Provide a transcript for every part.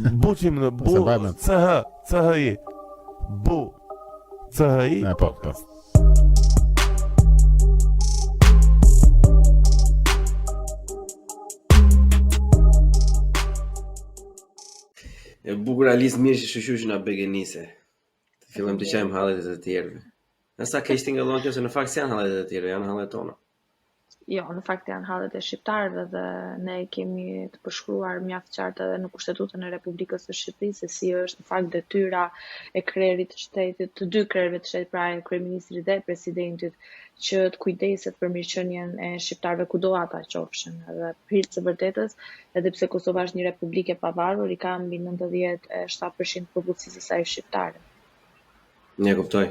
Buqim në bu CHI. Bu CHI podcast. E bukur Alice mirë që shushu që na begenise. Të fillojmë të qajmë hallet e të tjerëve. Nësa keq tingëllon kjo se në fakt janë hallet e të tjerëve, janë hallet tona. Jo, në fakt janë hallet e shqiptarëve dhe ne kemi të përshkruar mjaft qartë edhe në Kushtetutën e Republikës së Shqipërisë se si është në fakt detyra e krerit të shtetit, të dy krerëve të shtetit, pra e kryeministrit dhe presidentit, që të kujdeset për mirëqenien e shqiptarëve kudo ata qofshin. Edhe për hir të vërtetës, edhe pse Kosova është një republikë e pavarur, i ka mbi 97% popullsisë së saj shqiptare. Ne kuptoj.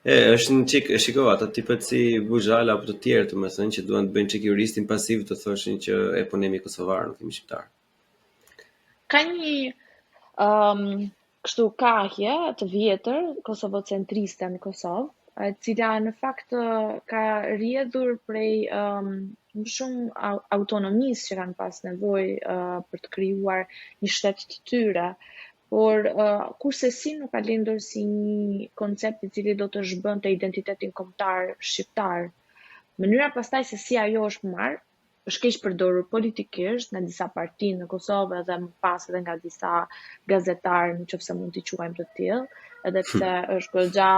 Është një çik, shiko, ata tipet si Buzhala apo të tjerë, domethënë që duan të bëjnë çik juristin pasiv të thoshin që eponimi kosovar nuk kemi shqiptar. Ka një kështu kahje të vjetër kosovocentriste në Kosovë, e cila në fakt ka rrjedhur prej më shumë autonomisë që kanë pas nevojë për të krijuar një shtet të tyre. Por kurse si nuk ka lindur si një koncept I cili do të zhbënte identitetin kombëtar shqiptar. Mënyra pastaj se si ajo është marrë, është keq përdorur politikisht në disa parti në Kosovë dhe më pas edhe nga disa gazetarë, nëse mund t'i quajmë të tillë, edhe pse është goxha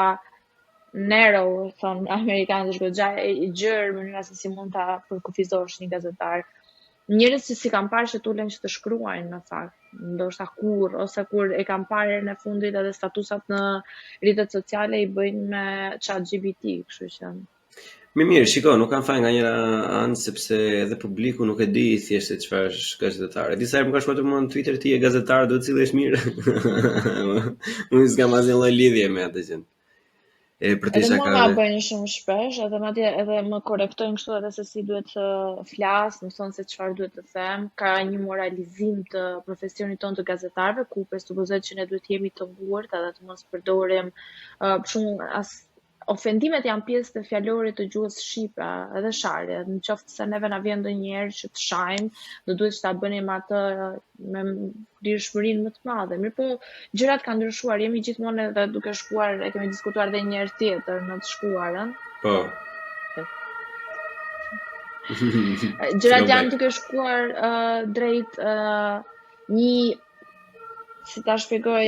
narrow, thon amerikanët, është goxha e gjerë mënyra se si mund ta përkufizosh një gazetar. Njerëz që si kanë parë që tulen që të shkruajnë në fakt, ndoshta ose kur e kanë parë në fundit edhe statusat në rrjetet sociale I bëjnë me ChatGPT, kështu që. Mirë, shiko, nuk kanë fajin nga njëra anë sepse edhe publiku nuk e di thjesht se çfarë është gazetar. Disa herë më ka shkruar mua në Twitter ti je gazetar, duhet të cillesh mirë. Unë s'kam asnjë lloj lidhje me atë gjë. Edhe mua ma bëjnë shumë shpesh, edhe madje edhe më korektojnë kështu edhe se si duhet të flas, më thonë se çfarë duhet të them, ka një moralizim të profesionit tonë të gazetarëve, ku presupozohet që ne duhet të jemi të ngurtë edhe të mos përdorim shumë ofendimet janë pjesë të fjalorit të gjuhës shqipe, edhe sharje, në qoftë se neve na vjen ndonjëherë që të shajmë, do duhet që ta bënim atë me lirshmërinë më të madhe. Mirë po, gjërat kanë ndryshuar, jemi gjithmonë edhe duke shkuar, e kemi diskutuar edhe një herë tjetër në të shkuarën. Po. Gjërat janë duke shkuar drejt një, si ta shpjegoj,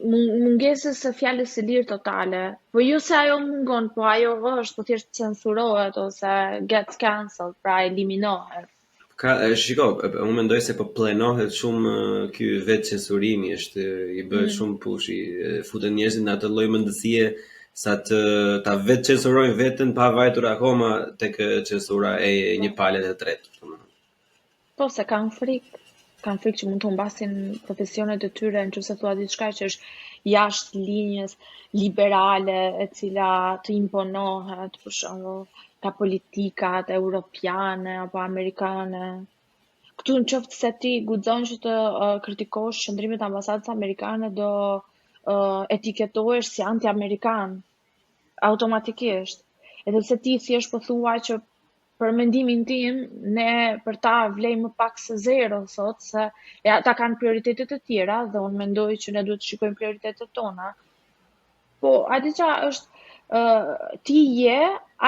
mungesës së fjalës së lirë totale, po jo se ajo mungon, po ajo është, po thjesht censurohet ose gets cancelled, pra eliminohet. Shiko, unë mendoj se po planohet shumë ky vetë censurimi, është I bëhet shumë push, futen njerëzit në atë lloj mendësie sa ta vetë censurojnë veten pa vajtur akoma tek censura e një pale të tretë. Po se kanë frikë që mund të humbasin profesionet e tyre nëse thua diçka që është jashtë linjës liberale e cila të imponohet për shembull ka politikat europiane apo amerikane. Këtu në qoftë se ti guxon që të kritikosh qëndrimet e ambasadës amerikane do etiketohesh si anti-amerikan automatikisht. Edhe pse ti thjesht po thua që për mendimin tim, ne për ta vlejmë më pak se zero sot, se ata kanë prioritetet të tjera dhe unë mendoj që ne duhet të shikojmë prioritetet tona. Po, atë që është ti je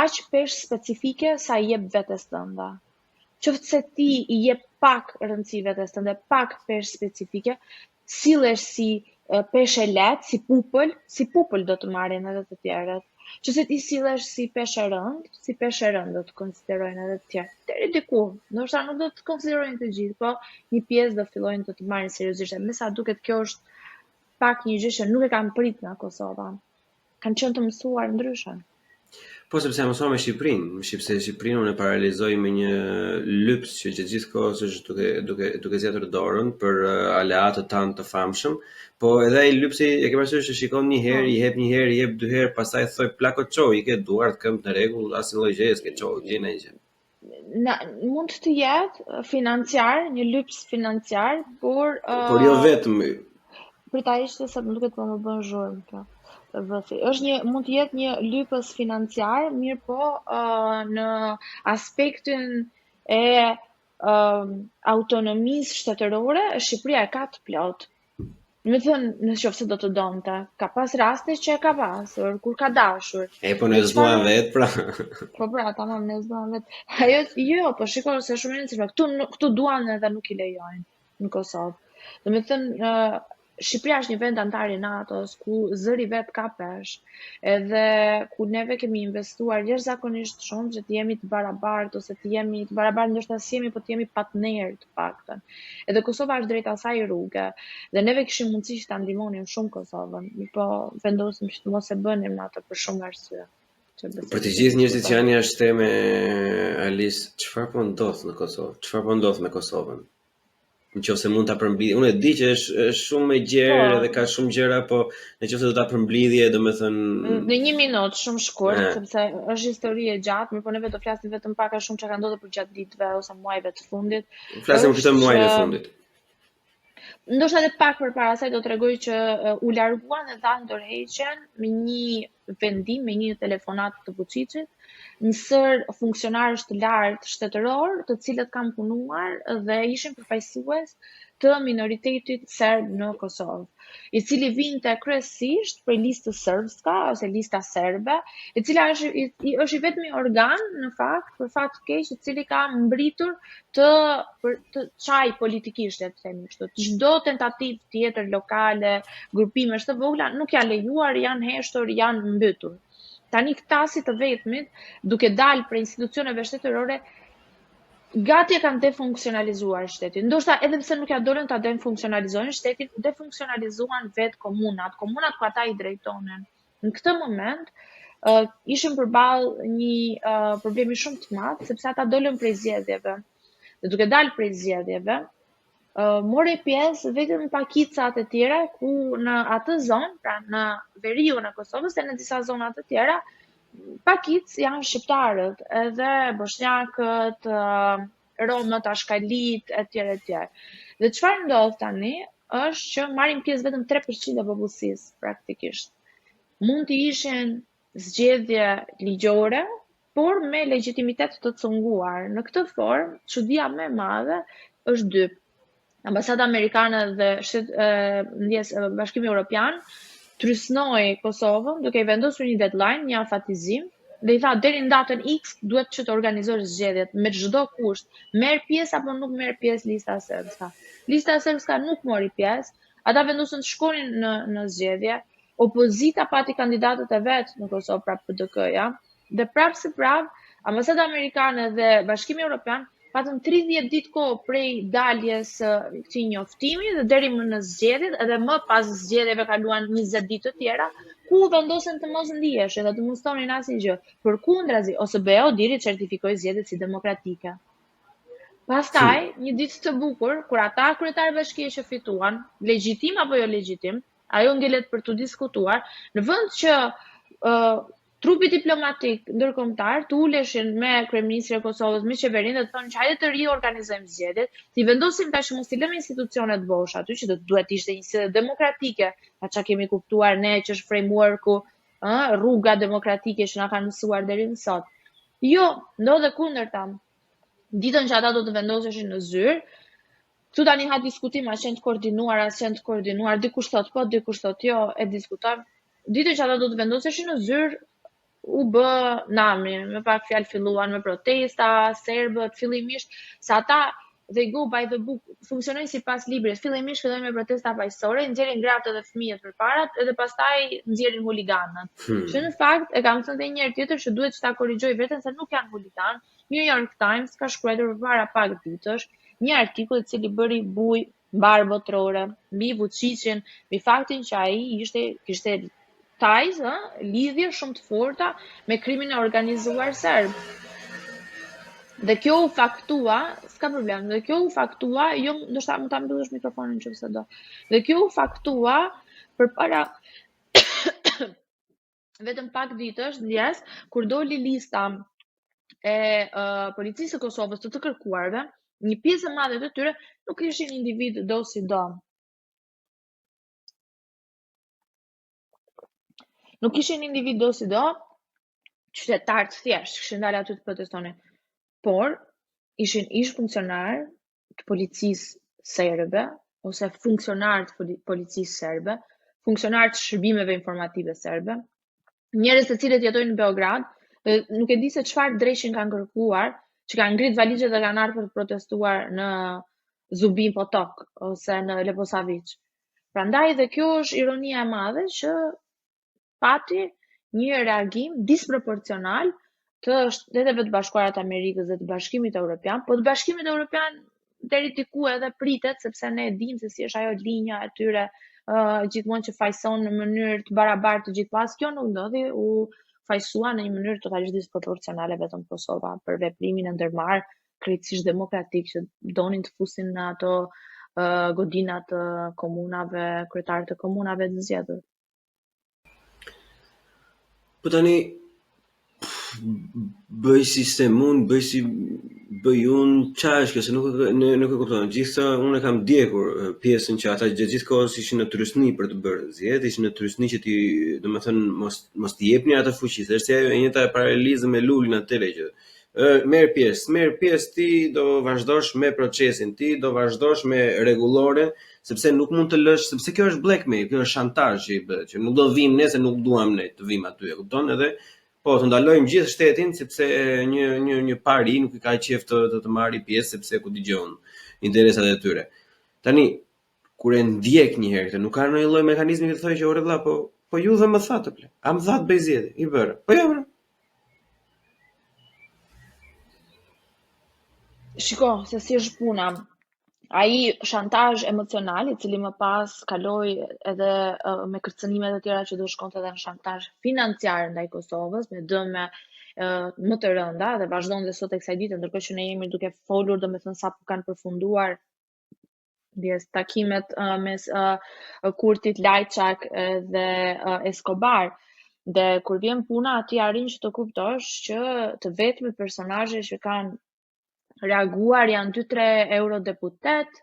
aq pesh specifike sa I jep vetes tënde. Qoftë se ti I jep pak rëndësi vetes tënde, pak pesh specifike, sillesh si peshë e lehtë, si pupull do të marrin edhe të tjerët. Që se ti sillesh si peshë e rëndë do të konsiderojnë edhe të tjerë. Deri diku, ndoshta nuk do të konsiderojnë të gjithë, po një pjesë do fillojnë të marrin seriozisht. Me sa duket kjo është pak një gjë që nuk e kanë prit nga Kosova. Kanë qenë të mësuar ndryshe. Po sepse mësoj me Shqipërinë, sepse Shqipërinë unë e paralelizoj me një lyps që gjithë kohës është duke zgjatur dorën për aleatë tanë të famshëm, po edhe ai lypsi e ke parasysh që shikon një herë, I jep dy herë, pastaj thoj plako çoj, I ke duart këmbë në rregull, asnjë lloj gjëje s'ke çoj, gjën ai gjë. Mund të jetë financiar, një lyps financiar, por jo vetëm. Për ta ishte sa më duket po më bën zhurmë kjo. Mund të jetë një lypës financiar, mirë po në aspektin e autonomisë shtetërore, Shqipëria e ka të plot. Me thënë, në qoftë se do të donte, ka pas raste që e ka pasur, kur ka dashur. Po ne zbuan vetë, pra. Po pra, tamam, ne zbuan vetë. Ajo, jo, po shiko se shumë e rëndësishme. Këtu duan edhe nuk i lejojnë në Kosovë. Do me thënë, Shqipëria është një vend antar i NATO-s ku zëri vet ka pesh, edhe ku neve kemi investuar jashtëzakonisht shumë që të jemi të barabartë ose të jemi të barabartë, ndoshta s'jemi, po të jemi partner të paktën. Edhe Kosova është drejt asaj rruge, dhe neve kishim mundësi që ta ndihmonim shumë Kosovën, po vendosim që të mos e bënim atë për shumë arsye. Për të gjithë njerëzit që janë jashtë me Alis, çfarë po ndodh në Kosovë? Çfarë po ndodh me Kosovën? Nëse mund ta përmbledhë. Unë e di që është shumë e gjerë dhe ka shumë gjëra, po nëse do ta përmbledhje, domethënë në 1 minutë shumë shkurt, sepse është histori e gjatë, por neve do flasim vetëm pak a shumë çka ka ndodhur për gjatë ditëve ose muajve të fundit. Flasim për këtë muajin e fundit. Ndoshta edhe pak përpara asaj do t'rregoj që u larguan dhe dhanë dorëheqjen me një vendim, me një telefonat të Vučićit, një sër funksionarësh të lartë shtetëror, të cilët kanë punuar dhe ishin përfaqësues të minoritetit serb në Kosovë, i cili vinte kryesisht prej listës serbska ose lista serbe, e cila është i vetmi organ në fakt, për fat të keq, i cili ka mbritur të çaj politikisht, le të themi kështu. Çdo tentativë tjetër lokale, grupimesh të vogla nuk janë lejuar, janë heshtur, janë mbytur. Tani këta si të vetmit, duke dalë për institucioneve shtetërore, gati e kanë defunksionalizuar shtetin. Ndoshta edhe pse nuk ja dolën ta defunksionalizojnë shtetin, defunksionalizuan vetë komunat ku ata i drejtonin. Në këtë moment, ishim përballë një problemi shumë të madh, sepse ata dolën prej zgjedhjeve. Dhe duke dalë prej zgjedhjeve, mori pjesë vetëm pakicat e tjera ku në atë zonë, pra në veriun e Kosovës e në disa zona të tjera, pakic janë shqiptarët, edhe bosnjakët, romët, ashkalit, etj. Dhe çfarë ndodh tani është që marrin pjesë vetëm 3% e popullsisë praktikisht. Mund të ishin zgjedhje ligjore, por me legjitimitet të cunguar. Në këtë formë, çudia më e madhe është dy. Ambasada amerikane dhe Bashkimi Evropian trysnoi Kosovën duke i vendosur një deadline, një afatizim, dhe i tha deri në datën X duhet që të organizosh zgjedhjet me çdo kusht, merr pjesë apo nuk merr pjesë lista serbska. Lista serbska nuk mori pjesë, ata vendosën të shkonin në zgjedhje, opozita pati kandidatët e vet në Kosovë prap PDK-ja, dhe prap se prap ambasada amerikane dhe Bashkimi Evropian patën 30 ditë kohë prej daljes këtij njoftimi dhe deri më në zgjedhjet, edhe më pas zgjedhjeve kaluan 20 ditë të tjera, ku vendosen të mos ndiheshin dhe të mos thonin asnjë. Përkundrazi, OSBE-u deri certifikoi zgjedhjet si demokratike. Pastaj, një ditë të bukur, kur ata kryetarë bashkie që fituan, legjitim apo jo legjitim, ajo ngelet për të diskutuar, në vend që trupi diplomatik ndërkombëtar të uleshin me kryeministrin e Kosovës, me qeverinë, dhe të thonë që hajde të riorganizojmë zgjedhjet, të vendosim tash mos i lëmë institucionet bosh aty, që duhet ishte një zgjedhje demokratike, pa çka kemi kuptuar ne që është frameworku, rruga demokratike që na kanë mësuar deri më sot. Jo, ndodhe kundërta. Ditën që ata do të vendoseshin në zyrë, këtu tani ha diskutim as janë të koordinuar, as janë të koordinuar, dikush thot po, dikush thot jo, e diskutojmë. Ditën që ata do të vendoseshin në zyrë, u bë nami, me pak fjalë filluan me protesta, serbët, fillimisht, se ata they go by the book, funksionojnë sipas librit. Fillimisht fillojnë me protesta paqësore, nxjerrin gratë dhe fëmijët përpara, edhe pastaj nxjerrin huliganët. Që në fakt e kam thënë një herë tjetër që duhet që ta korrigjoj veten se nuk janë huligan. New York Times ka shkruar përpara pak ditësh një artikull i cili bëri buj mbar botrore mbi Vučićin, mbi faktin që ai kishte ties, lidhje shumë të forta me krimin e organizuar serb. Dhe kjo u faktua, s'ka problem, dhe kjo u faktua, jo, ndoshta mund ta mbyllësh mikrofonin nëse do. Dhe kjo u faktua përpara vetëm pak ditësh, ndjes, kur doli lista e policisë së Kosovës të kërkuarve, një pjesë e madhe të tyre nuk ishin individ do si do. Nuk ishin individ do si do, qytetarë të thjeshtë, kishin dalë aty të protestonin. Por, ishin ish funksionar të policisë serbe, ose funksionar të policisë serbe, funksionar të shërbimeve informative serbe, njerëz të cilët jetojnë në Beograd, dhe nuk e di se çfarë dreshin kanë kërkuar, që kanë ngrit valixhet dhe kanë ardhur për të protestuar në Zubin Potok ose në Leposavić. Prandaj dhe kjo është ironia e madhe që pati një reagim disproporcional të Shteteve të Bashkuara të Amerikës dhe të Bashkimit Evropian, po të Bashkimit Evropian deri diku edhe pritet, sepse ne e dimë se si është ajo linja e tyre gjithmonë që fajson në mënyrë të barabartë të gjithë pas. Kjo nuk ndodhi, u fajsua në një mënyrë totalisht disproporcionale vetëm Kosova për veprimin e ndërmarrë krejtësisht demokratik që donin të fusin në ato godinat të komunave, kryetarët e komunave të zgjedhur. Po tani bëj sistem unë, bëj unë, qa është kjo, se nuk e kupton. Gjithsa unë e kam ndjekur pjesën që ata gjithë kohës ishin në trysni për të bërë zgjedhje, ishin në trysni që ti, domethënë, mos t'i jepni atë fuqi, se është ajo e njëjta paralelizëm me Lulin atëre që merr pjesë ti, do vazhdosh me procesin, ti do vazhdosh me rregulloren, sepse nuk mund të lësh, sepse kjo është blackmail, kjo është shantazh që i bëhet, që nuk do vim ne se nuk duam ne të vim aty, e kupton? Edhe po të ndalojmë gjithë shtetin sepse një pari nuk i ka qejf të marrë pjesë sepse ku dëgjon interesat e tyre. Tani kur e ndjek një herë këtë, nuk ka ndonjë lloj mekanizmi që të thojë që ore vëlla, po ju dhe më thatë ple. A më thatë bëj zgjedhje, i bëra. Po jo. Shiko, se si është puna. Ai shantazh emocional, i cili më pas kaloi edhe me kërcënimet e tjera që do shkonte edhe në shantazh financiar ndaj Kosovës, me dëme më të rënda dhe vazhdon dhe sot e kësaj dite, ndërkohë që ne jemi duke folur, domethënë sapo kanë përfunduar takimet mes Kurtit, Lajçak dhe Escobar. Dhe kur vjen puna, aty arrin që të kuptosh që të vetmit personazhe që kanë reaguar janë 2-3 eurodeputet,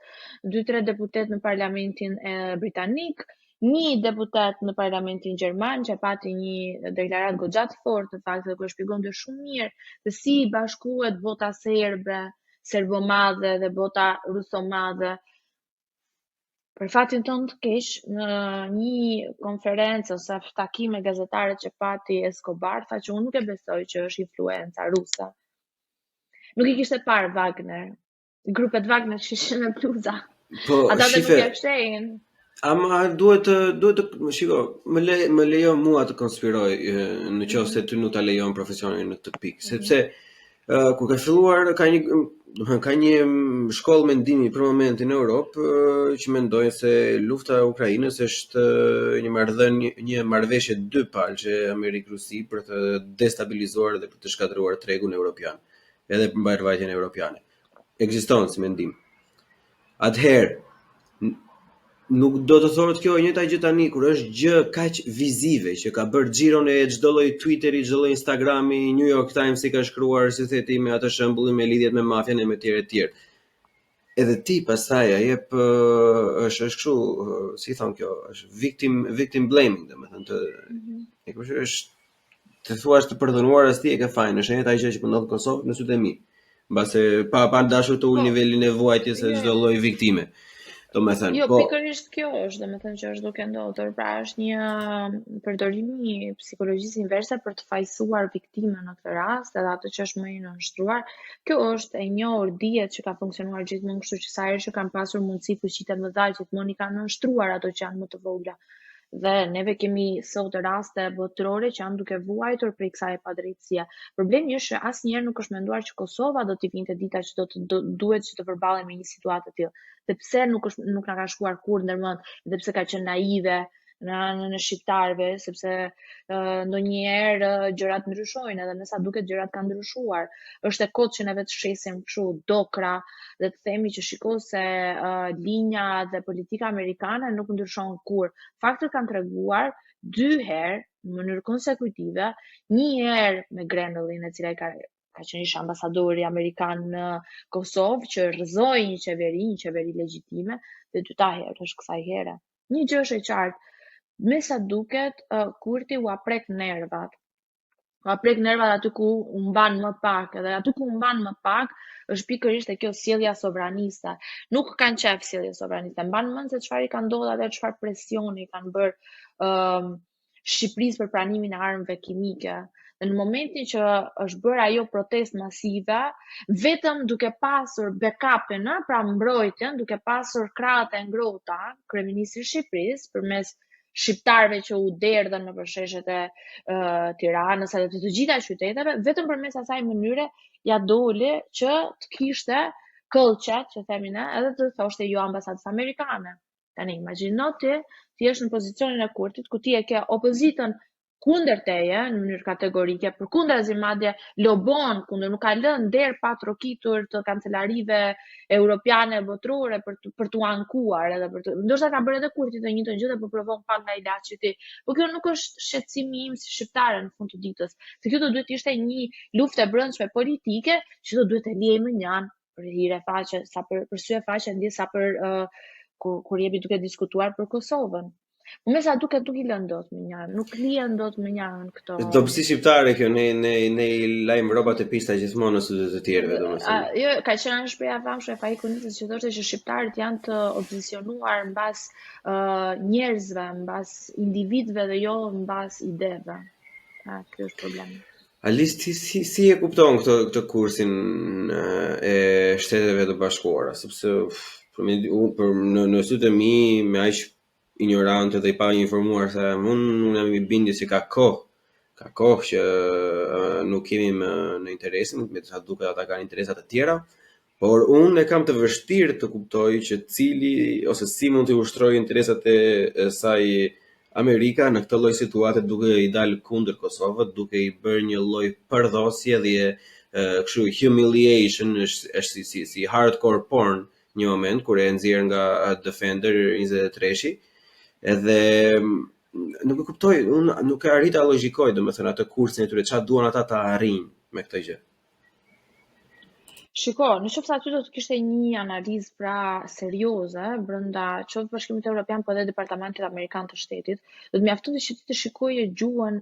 2-3 deputet në parlamentin britanik, 1 deputet në parlamentin gjerman, që pati një deklarat goxha të fortë, në fakt, dhe ku e shpjegonte shumë mirë se si bashkuhet vota serbe, serbomadhe dhe vota rusomadhe. Për fatin tonë të keq, në një konferencë ose takim me gazetarët që pati Escobar, tha që unë nuk e besoj që është influenca ruse. Nuk i kishte parë Wagner. Grupet Wagner që ishin me bluza. Po, ata dhe nuk e fshehin. Ama duhet të shiko, më lejo mua të konspiroj në qoftë se ty nuk ta lejon profesionin në këtë pikë, sepse kur ka filluar ka një shkollë mendimi për momentin në Europë që mendojnë se lufta e Ukrainës është një marrëveshje dypalçe Amerikë-Rusi për të destabilizuar dhe për të shkatëruar tregun evropian, edhe për mbajtjen evropiane. Ekziston si mendim. Atëherë nuk do të thotë kjo e njëjta gjë tani kur është gjë kaq vizive që ka bërë xhiron e çdo lloj Twitteri, çdo lloj Instagrami, New York Times i ka shkruar si theti me atë shembullin me lidhjet me mafian e me tjerë. Edhe ti pastaj jep është kështu, si thon kjo, është victim blaming, domethënë e kush është të thuash të përdonuar as ti e ke fajin, është njëjta gjë që ndodh në Kosovë në sytë e mi. Mbase pa dashur të ul nivelin e vuajtjes së çdo lloj viktime. Jo, pikërisht kjo është, domethënë që është duke ndodhur, pra është një përdorim i psikologjisë inverse për të fajsuar viktimën në këtë rast, edhe ato që është më i nënshtruar. Kjo është e njohur, dihet që ka funksionuar gjithmonë kështu, që sa herë që kanë pasur mundësi fuqitë më të mëdha gjithmonë i kanë nënshtruar ato që janë më të vogla. Dhe neve kemi sot raste botërore që janë duke vuajtur prej kësaj padrejtësie. Problemi është që asnjëherë nuk është menduar që Kosova do t'i vinte dita që duhet që të përballej me një situatë të tillë. Dhe pse nuk na ka shkuar kurrë ndërmend, dhe pse ka qenë naive në shqiptarëve, sepse ndonjëherë gjërat ndryshojnë, edhe me sa duket gjërat kanë ndryshuar. Është e kotë që ne vetë shesim kështu dokra dhe të themi që shiko se linja dhe politika amerikane nuk ndryshon kurrë. Faktët kanë treguar 2 herë në mënyrë konsekutive, 1 herë me Grenellin, e cila ka qenë ish ambasadori amerikan në Kosovë, që rrëzoi një qeveri legjitime, dhe 2 herë është kësaj here. Një gjë është e qartë, me sa duket, Kurti u aprek nervat. ka prek nervat aty ku u mban më pak, edhe aty ku u mban më pak është pikërisht e kjo sjellja sovraniste. Nuk kanë qef sjellja sovraniste. Mban mend se çfarë i ka ndodhur atë, çfarë presioni kanë bërë Shqipërisë për pranimin e armëve kimike. Dhe në momentin që është bërë ajo protestë masive, vetëm duke pasur backupin, pra mbrojtjen, duke pasur krahët e ngrohta, kryeministri i Shqipërisë përmes shqiptarëve që u derdhën në përsheshet e Tiranës edhe të gjitha qyteteve, vetëm përmes asaj mënyre ja doli që të kishte këllqet, që themi ne, edhe të thoshte jo ambasadës amerikane. Tani imagjino ti je në pozicionin e Kurtit, ku ti e ke opozitën kundër teje në mënyrë kategorike, përkundazi madje lobon kundër, nuk ka lënë derë pa trokitur të kancelarive europiane botërore për t'u ankuar edhe për të. Ndoshta ka bërë edhe Kurti të njëjtën gjë dhe po provon pak nga ilaçi i tij. Po kjo nuk është shqetësimi im si shqiptare në fund të ditës. Se kjo do duhet ishte një luftë e brendshme politike që do duhet të lihej më njan për hire faqe, sa për sy e faqe ndjes sa për kur jepi duke diskutuar për Kosovën. Me sa duket nuk i lën dot më njan, nuk lihen dot më njan këto. Dobësi shqiptare kjo, ne i lajm rrobat e pista gjithmonë në studiet e tjerëve, domethënë. Jo, ka qenë shpreha famshme e Fahikut Nisës që thoshte që shqiptarët janë të obsesionuar mbas njerëzve, mbas individëve dhe jo mbas ideve. Ky është problemi. Alice, si e kupton këtë kursin e Shteteve të Bashkuara, sepse në sytë e mi me aq ignorante dhe i pa informuar se unë jam i bindjes se ka kohë që nuk kemi në interesin, me sa duket ata kanë interesa të tjera, por unë e kam të vështirë të kuptoj që cili ose si mund të ushtrojë interesat e saj Amerika në këtë lloj situate duke i dalë kundër Kosovës, duke i bërë një lloj përdhosje dhe kështu humiliation, është si hardcore porn një moment kur e nxjerr nga Defender 23-shi. Edhe nuk e kuptoj, unë nuk e arrita logjikoj, domethënë atë kursin e tyre, çfarë duan ata ta arrijnë me këtë gjë. Shiko, në qoftë se aty do të kishte një analizë pra serioze brenda qoftë Bashkimit Evropian po edhe Departamentit Amerikan të Shtetit, do të mjaftonte që ti të shikoje gjuhën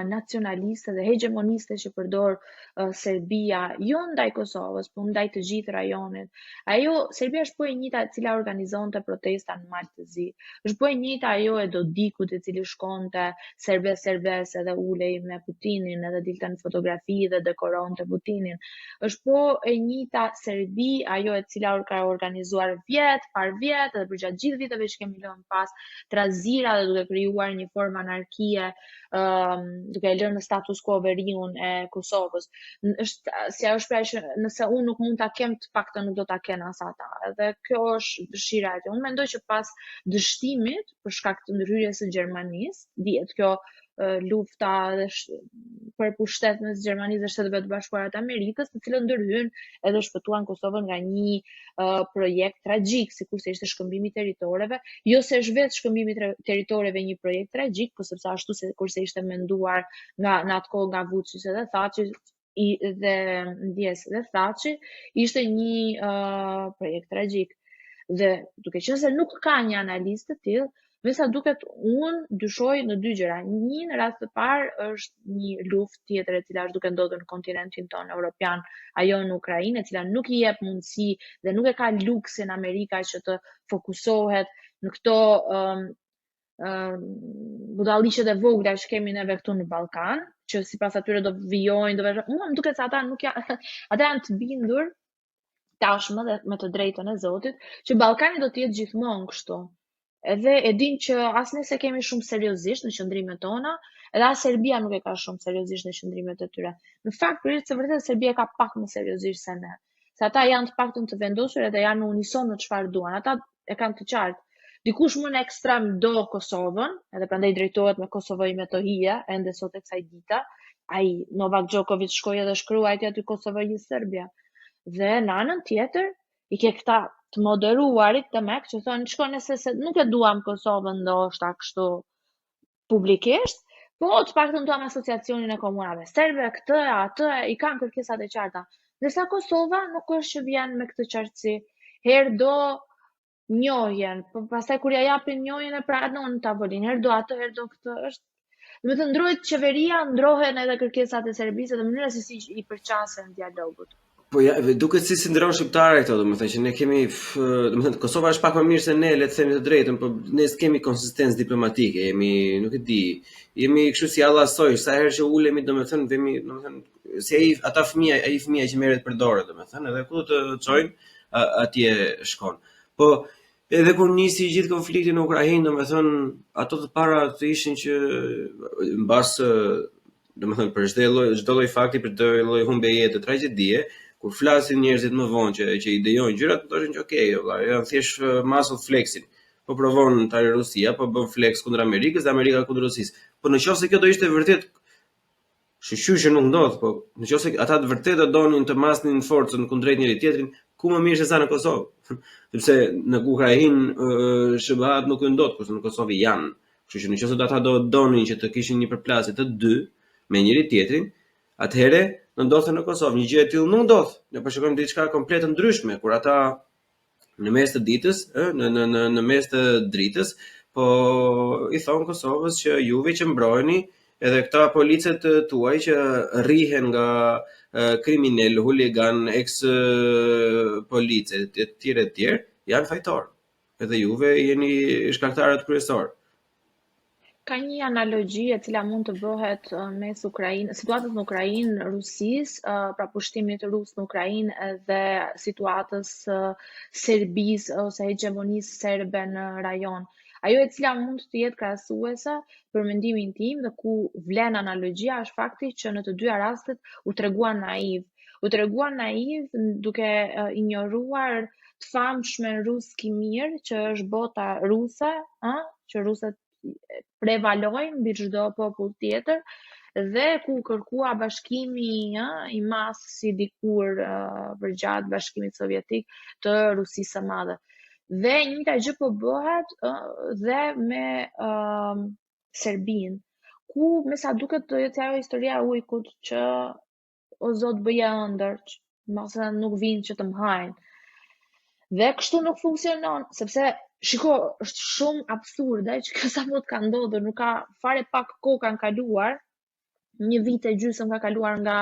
nacionaliste dhe hegemoniste që përdor Serbia, jo ndaj Kosovës, por ndaj të gjithë rajonit. Serbia është po e njëjta e cila organizonte protesta në Mal të Zi. Është po e njëjta ajo e Dodikut i cili shkonte serbes edhe ulej me Putinin edhe dilte në fotografi dhe dekoronte Putinin. Është po e njëjta Serbi ajo e cila ka organizuar vjet edhe përgjatë gjithë viteve që kemi lënë pas trazira dhe duke krijuar një formë anarkie, duke e lënë në status quo veriun e Kosovës. Si ajo shpreh që nëse unë nuk mund ta kem, të paktën nuk do ta kenë as ata. Edhe kjo është dëshira e tyre. Unë mendoj që pas dështimit për shkak të ndërhyrjes së Gjermanisë, dihet kjo lufta për pushtet mes Gjermanisë dhe Shteteve të Bashkuara të Amerikës, të cilën ndërhyn edhe shpëtuan Kosovën nga një projekt tragjik, sikurse ishte shkëmbimi i territoreve, jo se është vetë shkëmbimi i territoreve një projekt tragjik, por sepse ashtu sikurse ishte menduar në atë kohë nga Vučić dhe Thaçi dhe ndjes dhe Thaçi, ishte një projekt tragjik. Dhe duke qenë se nuk ka një analizë të tillë, me sa duket unë dyshoj në dy gjëra. Një, në rast të parë është një luftë tjetër e cila është duke ndodhur në kontinentin tonë evropian, ajo në Ukrainë, e cila nuk i jep mundësi dhe nuk e ka luksin Amerika që të fokusohet në këto budalliqet e vogla që kemi neve këtu në Ballkan, që sipas atyre do vijojnë, mua më duket se ata nuk janë, ata janë të bindur tashmë dhe me të drejtën e Zotit, që Ballkani do të jetë gjithmonë kështu. Edhe e din që as ne se kemi shumë seriozisht në qëndrimet tona, edhe as Serbia nuk e ka shumë seriozisht në qëndrimet e tyre. Në fakt, për se vërtet Serbia ka pak më seriozisht se ne. Se ata janë të paktën të vendosur edhe janë në unison në çfarë duan. Ata e kanë të qartë. Dikush më në ekstrem do Kosovën, edhe prandaj drejtohet me Kosovë me to hije, ende sot e kësaj dita. Ai Novak Djokovic shkoi edhe shkruajti aty Kosovë Serbia. Dhe në anën tjetër i ke këta të moderuarit të mek që thonë shkone se nuk e duam Kosovën ndoshta kështu publikisht, po të paktën duam asociacionin e komunave serbe, këtë, atë, i kanë kërkesat e qarta. Ndërsa Kosova nuk është që vjen me këtë qartësi. Herë do njohjen, pastaj kur ja japin njohjen e pranon në tavolinë, herë do atë, herë do këtë, është Do të ndrohet qeveria, ndrohen edhe kërkesat e Serbisë dhe mënyra se si i përqasen dialogut. Po ja, duket si ndron shqiptarë këto, domethënë që ne kemi, domethënë Kosova është pak më mirë se ne, le të themi të drejtën, po ne s'kemi konsistencë diplomatike, jemi, nuk e di, jemi kështu si allasoj, sa herë që ulemi, domethënë vemi, domethënë si ai fëmia që merret për dorë, domethënë, edhe ku të çojnë, atje shkon. Po edhe kur nisi gjithë konflikti në Ukrainë, domethënë ato të para të ishin që mbas domethënë për çdo lloj fakti, për çdo lloj humbjeje të tragjedie, kur flasin njerëzit më vonë që idejojnë gjërat, thoshin që okay, janë thjesht muscle flexin. Po provon tani Rusia, po bën flex kundër Amerikës, dhe Amerika kundër Rusisë. Po nëse kjo do ishte vërtet shqyr që nuk ndodh, po nëse ata të vërtet do donin të masnin forcën kundrejt njëri tjetrin, ku më mirë se sa në Kosovë. Sepse në Ukrainë SBA-t nuk ndodh, kurse në Kosovë janë. Kështu që nëse ata do donin që të kishin një përplasje të dy me njëri tjetrin, atëherë ndodhte në Kosovë. Një gjë e tillë nuk ndodh. Ne po shikojmë diçka komplet ndryshme kur ata në mes të ditës, në mes të dritës, po i thon Kosovës që juve që mbrojeni edhe këta policët tuaj që rrihen nga kriminal, huligan, ex police e tjerë, janë fajtor. Edhe juve jeni shkaktarët kryesorë. Ka një analogji e cila mund të bëhet mes situatës në Ukrainë, Rusisë, pra pushtimit rus në Ukrainë dhe situatës Serbisë ose hegemonisë serbe në rajon. Ajo e cila mund të jetë krahasuese për mendimin tim dhe ku vlen analogjia është fakti që në të dyja rastet u treguan naiv. U treguan naiv duke injoruar të famshmen ruski mirë që është bota ruse, që rusët prevalojnë mbi çdo popull tjetër dhe ku kërkua bashkimi i masë si dikur përgjatë Bashkimit Sovjetik të Rusisë së Madhe. Dhe njëjta gjë po bëhet dhe me Serbinë, ku me sa duket do jetë ajo historia e ujkut që o Zot bëje ëndër, mase nuk vinë që të mhajnë. Dhe kështu nuk funksionon, sepse shiko, është shumë absurde që kjo sa mund të ka ndodhur, nuk ka fare pak kohë kanë kaluar, një vit e gjysmë ka kaluar nga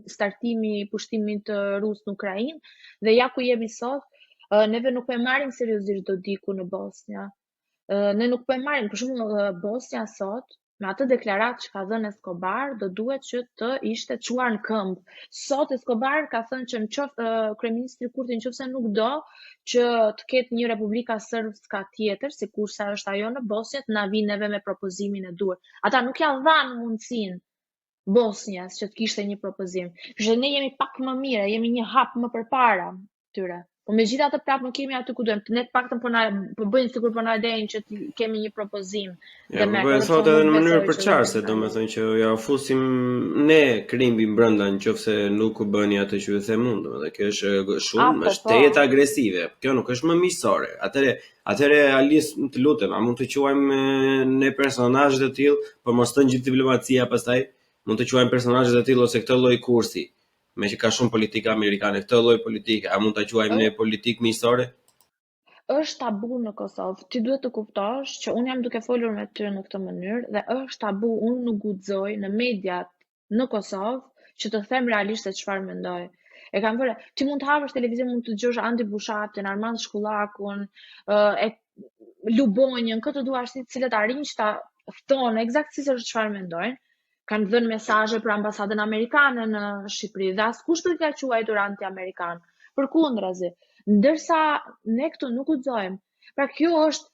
startimi i pushtimit rus në Ukrainë, dhe ja ku jemi sot, neve nuk po e marrim seriozisht Dodiku në Bosnja. Ne nuk po e marrim, për shembull Bosnja sot, me atë deklaratë që ka dhënë Escobar, do duhet që të ishte çuar në këmbë. Sot Escobar ka thënë që nëse kryeministri Kurti nëse nuk do që të ketë një Republika Srpska tjetër, sikurse është ajo në Bosnjë, na vinë neve me propozimin e duhur. Ata nuk ja dhanë mundësinë Bosnjës që të kishte një propozim. Kështu ne jemi pak më mirë, jemi një hap më përpara tyre. Po megjithatë prapë nuk kemi aty ku duhem. Ne të paktën po bëjnë sikur po na lejnë që të kemi një propozim. Ja, po e thotë edhe në mënyrë përçarëse, domethënë që ja fusim ne krimbin brenda nëse nuk u bëni atë që ju them unë, domethënë kjo është shumë, është tejet agresive. Kjo nuk është më miqësore. Atëre Alis, të lutem, a mund të quajmë ne personazhe të tillë, por mos të ngjit diplomacia pastaj, mund të quajmë personazhe të tillë ose këtë lloj kursi. Me që ka shumë politika amerikane, këtë lloj politike, a mund ta quajmë ne politikë miqësore? Është tabu në Kosovë. Ti duhet të kuptosh që unë jam duke folur me ty në këtë mënyrë dhe është tabu, unë nuk guxoj në mediat në Kosovë që të them realisht se çfarë mendoj. E kam vënë, ti mund të hapësh televizion, mund të dëgjosh Andi Bushatin, Armand Shkullakun, Lubonjën, këtë duash ti, cilët arrinj ta thonë eksaktësisht çfarë mendojnë. Kanë dhënë mesazhe për ambasadën amerikane në Shqipëri dhe askush nuk ka quajtur anti-amerikan. Përkundrazi, ndërsa ne këtu nuk guxojmë. Pra kjo është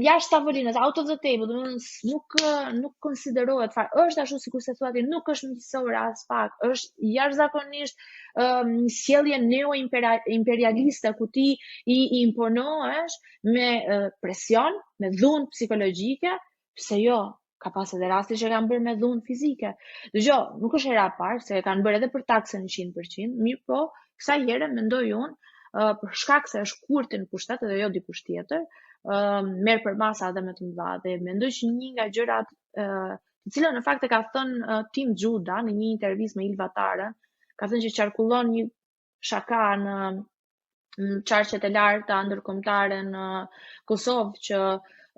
jashtë tavolinës, out of the table, domethënë nuk konsiderohet fare. Është ashtu sikur se thuati, nuk është miqësore as pak, është jashtëzakonisht një sjellje neo-imperialiste ku ti i imponohesh me presion, me dhunë psikologjike, pse jo? Ka pas edhe raste që kanë bërë me dhunë fizike. Dëgjoj, nuk është hera e parë, se kanë bërë edhe për taksën 100%, mirë po, kësaj here mendoj unë, për shkak se është Kurti në pushtet edhe jo dikush tjetër, merr për masa edhe më të mëdha dhe mendoj që një nga gjërat të cilën në fakt e ka thënë Tim Xhuda në një intervistë me Ilvataren, ka thënë që qarkullon një shaka në qarqet e larta ndërkombëtare në Kosovë që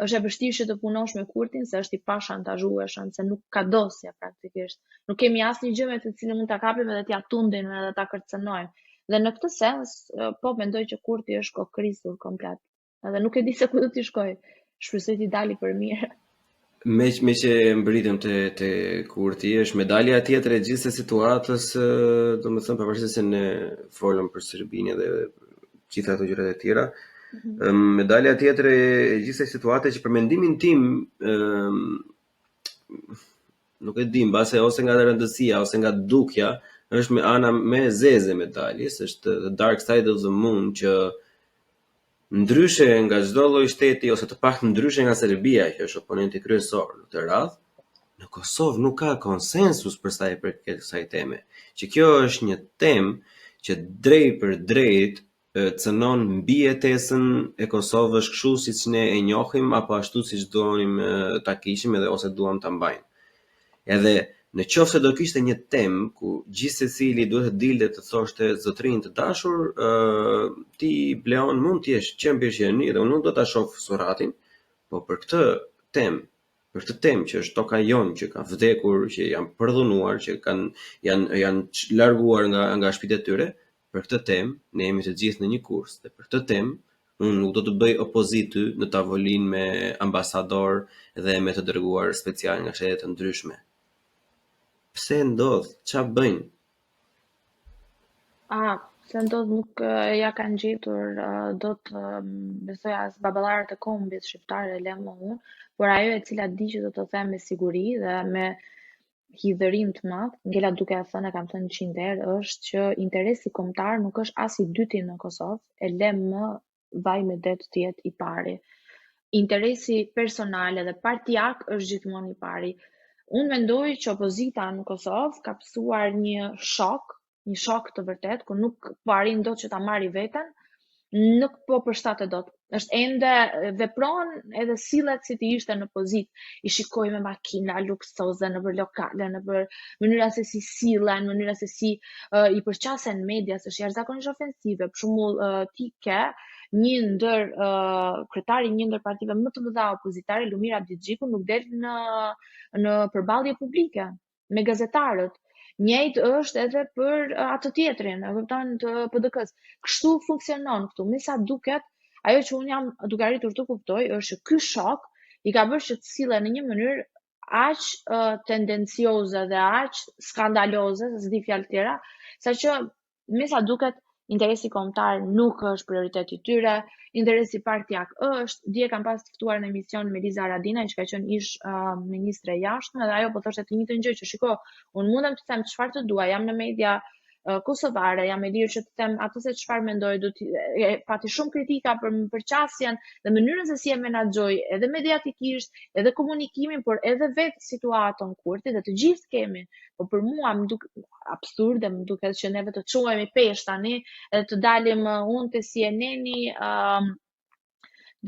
është e vështirë të punosh me Kurtin se është i pashantazhueshëm, se nuk ka dosje praktikisht. Nuk kemi asnjë gjë me të cilën mund ta kapim edhe t'ja tundin edhe ta kërcënojmë. Dhe në këtë sens, po mendoj që Kurti është kokrisur komplet. Edhe nuk e di se ku do t'i shkoj. Shpresoj t'i dali për mirë. Me që mbritëm te Kurti, është medalja tjetër e gjithë situatës, domethënë pavarësisht se ne folëm për Serbinë dhe gjitha ato gjërat e tjera. Medalja tjetër e gjithë situatës që për mendimin tim nuk e di, mbase ose nga rëndësia ose nga dukja, është me ana me zeze medaljes, është The Dark Side of the Moon, që ndryshe nga çdo lloj shteti ose të paktën ndryshe nga Serbia, që është oponenti kryesor në këtë radhë, në Kosovë nuk ka konsensus për sa i përket kësaj teme. Që kjo është një temë që drejt për drejt cënon mbijetesën e Kosovës kështu siç ne e njohim apo ashtu siç duam ta kishim edhe ose duam ta mbajmë. Edhe në qoftë se do kishte një temë ku gjithë secili duhet të dilte të thoshte zotrin të dashur, ti Bleon mund të jesh qembirqeni dhe unë nuk do ta shoh suratin, po për këtë temë që është toka jon, që ka vdekur, që janë përdhunuar, që janë larguar nga shtëpitë e tyre, për këtë temë ne jemi të gjithë në një kurs dhe për këtë temë unë nuk do të bëj opozitë në tavolinë me ambasador dhe me të dërguar special nga shtete të ndryshme. Pse ndodh? Ç'a bëjnë? Se ndodh nuk ja kanë gjetur do të besoj as baballarët e kombit shqiptare lemo unë, por ajo e cila di që do të them me siguri dhe me hidhërim të madh, ngela duke e thënë, kam thënë 100 herë, është që interesi kombëtar nuk është as i dyti në Kosovë, e le më vaj me det të jetë i pari. Interesi personal dhe partijak është gjithmonë i pari. Unë mendoj që opozita në Kosovë ka pësuar një shok të vërtet, ku nuk po arrin dot që ta marri veten, nuk po përshtatet dot. Është ende vepron edhe sillet si të ishte në pozitë. I shikoj me makina luksoze nëpër lokale, nëpër mënyra se si sillen, mënyra se si i përqasen medias, është jashtëzakonisht ofensive. Për shembull, ti ke kryetari një ndër partive më të mëdha opozitare, Lumir Abdixhiku, nuk del në përballje publike me gazetarët. Njëjtë është edhe për atë tjetrin, e kupton, të PDK-s. Kështu funksionon këtu. Me sa duket, ajo që unë jam duke arritur të kuptoj është që ky shok i ka bërë që të sillen në një mënyrë aq tendencioze dhe aq skandaloze, se s'di fjalë tjera, saqë me sa duket interesi kombëtar nuk është prioriteti i tyre, interesi partijak është. Dje kam pas të ftuar në emision me Liza Radina, që ka qenë ish ministre e jashtme, dhe ajo po thoshte të njëjtën gjë, që shiko, unë mundem të them çfarë të dua, jam në media kosovare, jam e lirë që të them atë se çfarë mendoj, pati shumë kritika për përqasjen dhe mënyrën se si e menaxhoj edhe mediatikisht, edhe komunikimin, por edhe vetë situatën Kurti, dhe të gjithë kemi. Po për mua më duket absurde, më duket që neve të çuhemi pesh tani, edhe të dalim unë te CNN-i,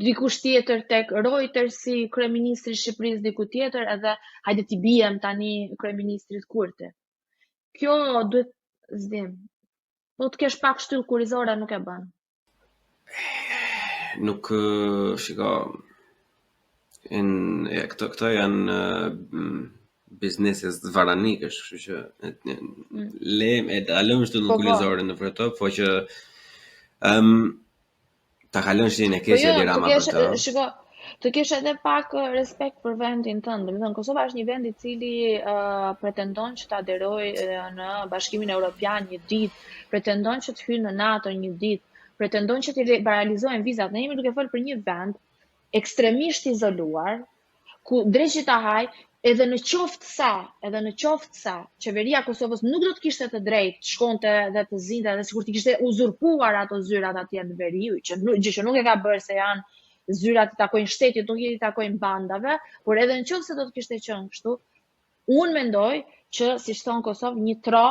dikush tjetër tek Reuters si kryeministri i Shqipërisë, diku tjetër, edhe hajde t'i bijem tani kryeministrit Kurti. Kjo duhet zdim. Po të kesh pak shtyllë kurizore nuk e bën. Nuk, shiko, këto janë bizneses zvaranikësh, kështu që e dalëm shtyllën kurizore në për to, po që ta kalon shtin e keqe deri ama për to. Shiko, të kesh edhe pak respekt për vendin tënd. Domethënë Kosova është një vend i cili pretendon që të aderojë në Bashkimin Evropian një ditë, pretendon që të hyjë në NATO një ditë, pretendon që të liberalizohen vizat. Ne jemi duke folur për një vend ekstremisht izoluar, ku dreqi ta haj, edhe në qoftë sa qeveria e Kosovës nuk do të kishte të drejtë, shkonte dhe të zinte, dhe sikur të kishte uzurpuar ato zyrat atje në Veriu, që nuk e ka bërë, se janë zyrat i takojnë shtetit, nuk i takojnë bandave, por edhe në qoftë se do të kishte qenë kështu, unë mendoj që, si thon Kosovë, një tro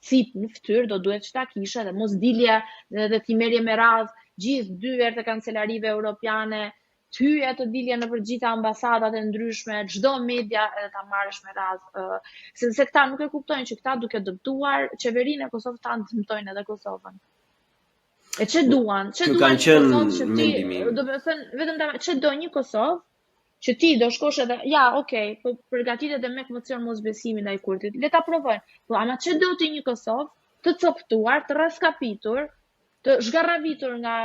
cip në fytyrë do duhet që ta kishe, dhe mos dilje dhe t'i merje me radhë gjithë dyert e kancelarive europiane, t'hyje të dilje në për gjitha ambasadat e ndryshme, çdo media edhe ta marrësh me radhë, se këta nuk e kuptojnë që këta duke dëmtuar qeverinë e Kosovës ta dëmtojnë edhe Kosovën. E që duan? Që duan një Kosovë që ti, do të thënë, vetëm ç'do një Kosovë që ti do shkosh edhe, ja, okay, po përgatitet edhe me emocion mosbesimi ndaj Kurtit. Le ta provojnë. Po ama ç'do do ti një Kosovë të coptuar, të raskapitur, të zhgarravitur nga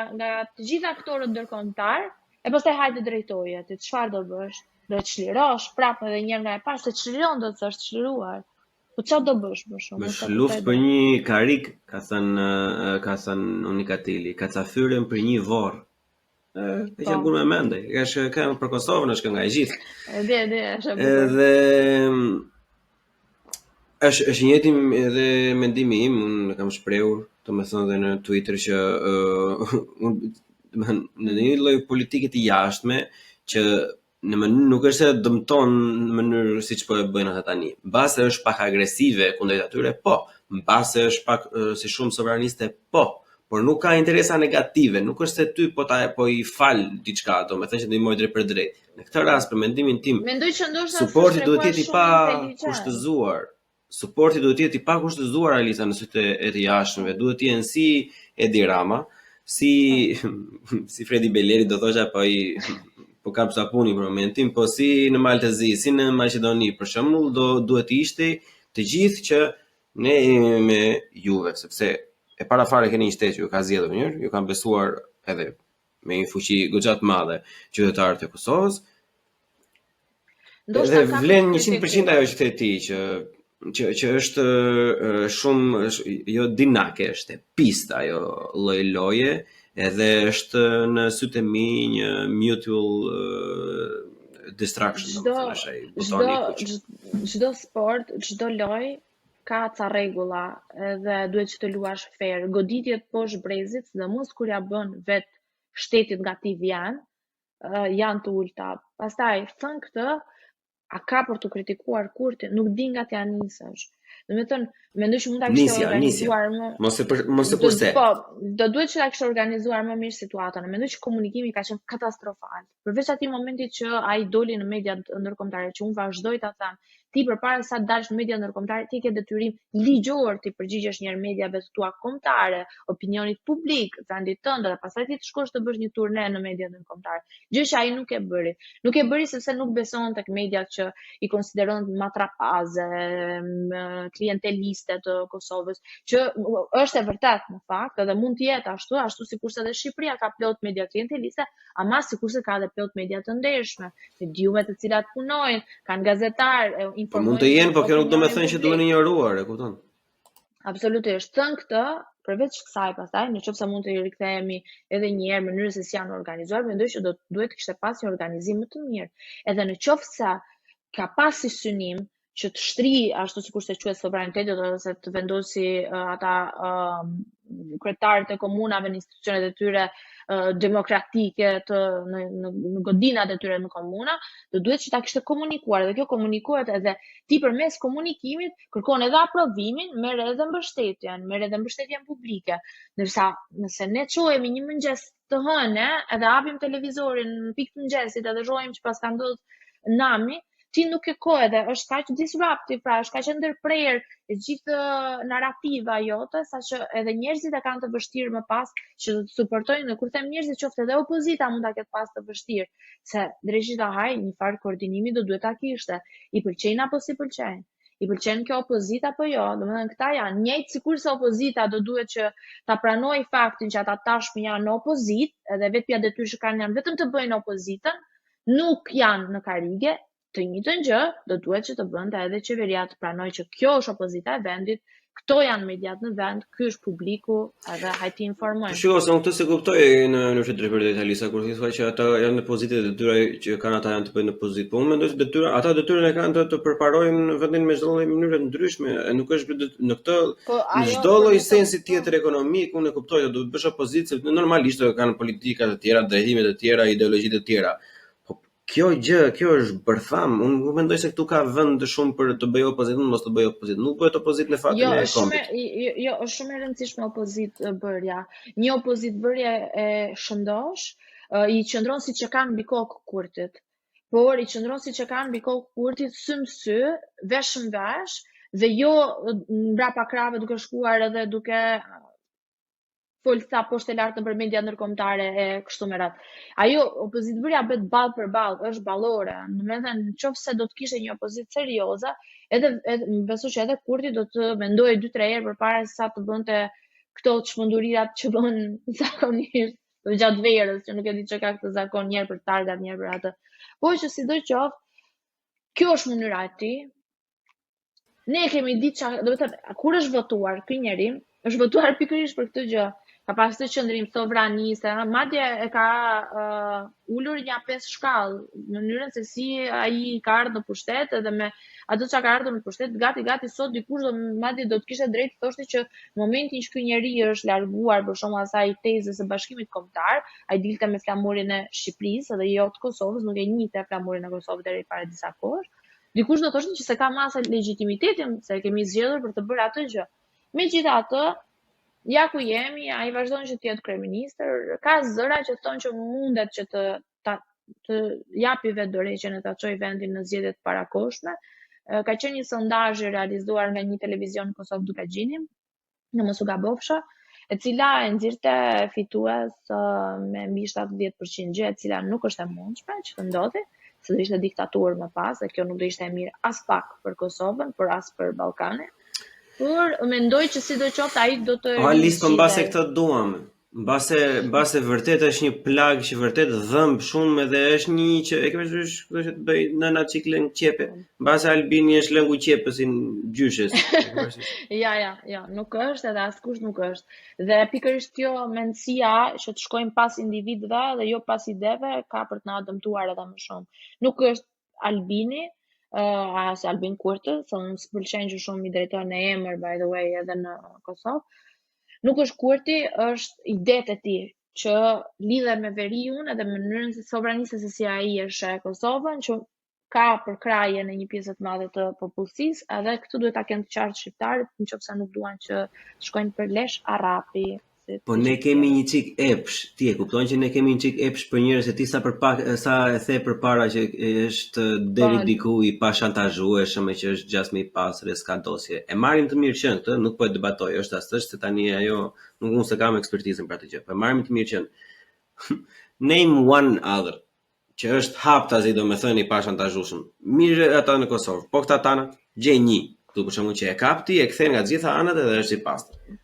të gjitha aktorët ndërkombëtar, e pastaj hajde drejtoje, ti çfarë do bësh? Do të çlirosh prapë edhe një herë nga e parë, se çliron do të thosh çliruar. Po çfarë do bësh më shumë? Bësh luftë për një karik, ka thënë Unikatili, ka cafyren për një vorr. E që gunë me mendej, është ka për Kosovën, është nga e gjithë. Edhe është njëti edhe mendimi im, unë kam shprehur, domethënë edhe në Twitter që në një lloj politike të jashtme që nuk është se dëmton në mënyrë siç po e bëjnë ata tani. Mbase është pak agresive kundrejt atyre, po. Mbase është pak si shumë sovraniste, po. Por nuk ka interesa negative, nuk është se ty po i fal diçka, domethënë që ndihmoj drejt për drejt. Në këtë rast, për mendimin tim, suporti duhet të jetë i pa kushtëzuar. Suporti duhet të jetë i pa kushtëzuar Alisa në sytë e të jashtëmve, duhet të jenë si Edi Rama, si Fredi Beleri, do thosha po kap sapuni për momentin, po si në Maltezi, si në Maqedoni, për shembull, duhet të ishte të gjithë që ne jemi me juve, sepse e para fare keni një shtet që ju ka zgjedhur mirë, ju kanë besuar edhe me një fuqi goxha të madhe qytetarët e Kosovës. Dhe vlen 100% ajo që the ti që është shumë jo dinake, është pista ajo lloj loje, edhe është në sytë e mi një mutual distraction, çdo sport, çdo lojë ka ca rregulla edhe duhet që të luash fair. Goditjet poshtë brezit, sidomos kur ja bën vet shtetit nga ti vjen, janë të ulta. Pastaj thën këtë, a ka për të kritikuar Kurtin, nuk di nga t'ja nisësh. Domethënë, mendoj që mund ta kishte organizuar më. Mos e përse. Po, do duhet që ta kishte organizuar më mirë situatën. Mendoj që komunikimi ka qenë katastrofal. Përveç atij momentit që ai doli në mediat ndërkombëtare, që unë vazhdoj ta them, ti përpara sa të dalësh në media ndërkombëtare, ti ke detyrim ligjor të përgjigjesh njëherë mediave të tua kombëtare, opinionit publik, vendit tënd, dhe pastaj ti të shkosh të bësh një turne në media ndërkombëtare. Gjë që ai nuk e bëri. Nuk e bëri sepse nuk beson tek mediat që i konsideron matrapaze, klienteliste të Kosovës, që është e vërtet në fakt, edhe mund të jetë ashtu sikurse edhe Shqipëria ka plot media klienteliste, ama sikurse ka edhe plot media të ndershme, mediume të cilat punojnë, kanë gazetar, po mund të jenë, po kjo nuk do me thënë që duhen injoruar, e kupton? Absolutisht. Thënë këtë, përveç kësaj pastaj, nëse mund të rikthehemi edhe një herë mënyrës se si janë organizuar, mendoj që duhet të kishte pas një organizim më të mirë. Edhe në qoftë se ka pas si synim që të shtri ashtu sikur se quhet sovraniteti ose të vendosi ata kryetarët e komunave në institucionet e tyre demokratike në godinat e tyre në komuna, do duhet që ta kishte komunikuar, dhe kjo komunikohet edhe ti përmes komunikimit kërkon edhe aprovimin, merr edhe mbështetjen publike. Ndërsa nëse ne çohemi një mëngjes të hënë, edhe hapim televizorin në pikë të mëngjesit edhe shohim që pas ka ndodhur nami, ti nuk e ko edhe, është kaq disruptive, pra është kaq ndërprer e gjithë narrativa jote, saqë edhe njerëzit e kanë të vështirë më pas që të suportojnë, dhe kur them njerëzit qoftë edhe opozita mund ta ketë pas të vështirë, se drejtisht haj një farë koordinimi do duhet ta kishte. I pëlqejnë apo si pëlqejnë? I pëlqen kjo opozita apo jo? Domethënë këta janë njëjtë sikurse opozita do duhet që ta pranojë faktin që ata tashmë janë në opozitë, edhe vetëm detyrë që kanë janë vetëm të bëjnë opozitën, nuk janë në karige. Të njëjtën gjë do duhet që të bënte edhe qeveria të pranojë që kjo është opozita e vendit, këto janë mediat në vend, ky është publiku, edhe hajti informojnë. Shiko, se unë këtë se kuptoj në mënyrë të drejtë Alisa, kur thua që ata janë në pozitë, detyra që kanë ata janë të bëjnë në pozitë. Po unë mendoj se ata detyrën e kanë të përparojnë vendin me çdo lloj mënyre të ndryshme, nuk është në këtë në çdo lloj sensi tjetër ekonomik, unë e kuptoj se do të bësh opozitë, normalisht kanë politika të tjera, drejtime të tjera, ideologji të tjera. Kjo është bërtham. Unë mendoj se këtu ka vend shumë për të bëjë opozitë, mos të bëjë opozitë. Nuk bëhet opozitë në faktin e kompit. Jo, është shumë e rëndësishme opozitë bërja. Një opozitë bërje e shëndosh, i qëndron siç e kanë mbi kokë Kurtit. Por i qëndron siç e kanë mbi kokë Kurtit sy në sy, vesh në vesh, dhe jo mbrapa krave duke shkuar edhe duke folsa poshtë e lartë nëpër media ndërkombëtare e kështu me radhë. Ajo opozitbërja bëhet ballë për ballë, është ballore. Domethënë, nëse do të kishte një opozitë serioze, edhe besoj që edhe Kurti do të mendojë 2-3 herë përpara se sa të bënte këto çmendurirat që bën zakonisht gjatë verës, që nuk e di çka ka këtë zakon, një herë për targat, një herë për atë. Po që sidoqoftë, kjo është mënyra e tij. Ne kemi ditë çka, do të thënë, kur është votuar ky njeri, është votuar pikërisht për këtë gjë. Ka pasur të qëndrim sovraniste, madje e ka ulur një 5 shkallë, në mënyrën se si ai ka ardhur në pushtet, edhe me ato çka ka ardhur në pushtet, gati sot dikush madje do të kishte drejt të thoshte që në momentin që ky njeri është larguar për shkak asaj tezës së Bashkimit Kombëtar, ai dilte me flamurin e Shqipërisë dhe jo të Kosovës, nuk e njihte flamurin e Kosovës deri para disa kohësh. Dikush do thoshte që se ka masa legitimitetin, se kemi zgjedhur për të bërë atë gjë. Megjithatë, ja ku jemi, ai vazhdon që të jetë kryeministër, ka zëra që thonë që mundet që të japi vetë dorëheqjen e ta çojë vendin në zgjedhjet parakohshme. Ka qenë një sondazh i realizuar nga një televizion Kosovë Dukagjini, në mos u gabofsha, e cila e nxirrte fitues me mbi 70% gjë, e cila nuk është e mundshme që të ndodhi, se do ishte diktaturë më pas, dhe kjo nuk do ishte e mirë as pak për Kosovën, por as për Ballkanin. Por mendoj që sidoqoftë ai do të listë mbase këtë duam. Mbase vërtet është një plagë që vërtet dhëmb shumë edhe është një që e ke parasysh këto që të bëj nëna ciklen qepe. Mbase Albini është lëngu qepësin gjyshes. Ja, nuk është edhe askush nuk është. Dhe pikërisht kjo mendësia që të shkojmë pas individëve dhe jo pas ideve ka për të na dëmtuar edhe më shumë. Nuk është Albini, as Albin Kurti, se unë s'pëlqen që shumë i drejtojnë në emër, by the way, edhe në Kosovë. Nuk është Kurti, është idetë e tij që lidhen me veriun edhe mënyrën se sovraniste se si ai e sheh Kosovën, që ka përkraje në një pjesë të madhe të popullsisë, edhe këtu duhet ta kenë të qartë shqiptarët, nëse nuk duan që të shkojnë për lesh arapi. Po ne kemi një çik epsh, ti e kupton që ne kemi një çik epsh për njerëz se ti sa e the përpara që është deri diku i pa shantazhueshëm që është gjasë me i pasur e s'ka dosje. E marrim të mirë qenë këtë, nuk po e debatoj, është ashtësh se tani ajo nuk unë se kam ekspertizën për atë gjë. Po e marrim të mirë qenë. Name one other që është haptazi domethënë i pa shantazhueshëm. Mirë ata në Kosovë, po këta tana, gjej një. Tu për shembull që e kapti, e kthen nga të gjitha anët edhe është i pastër.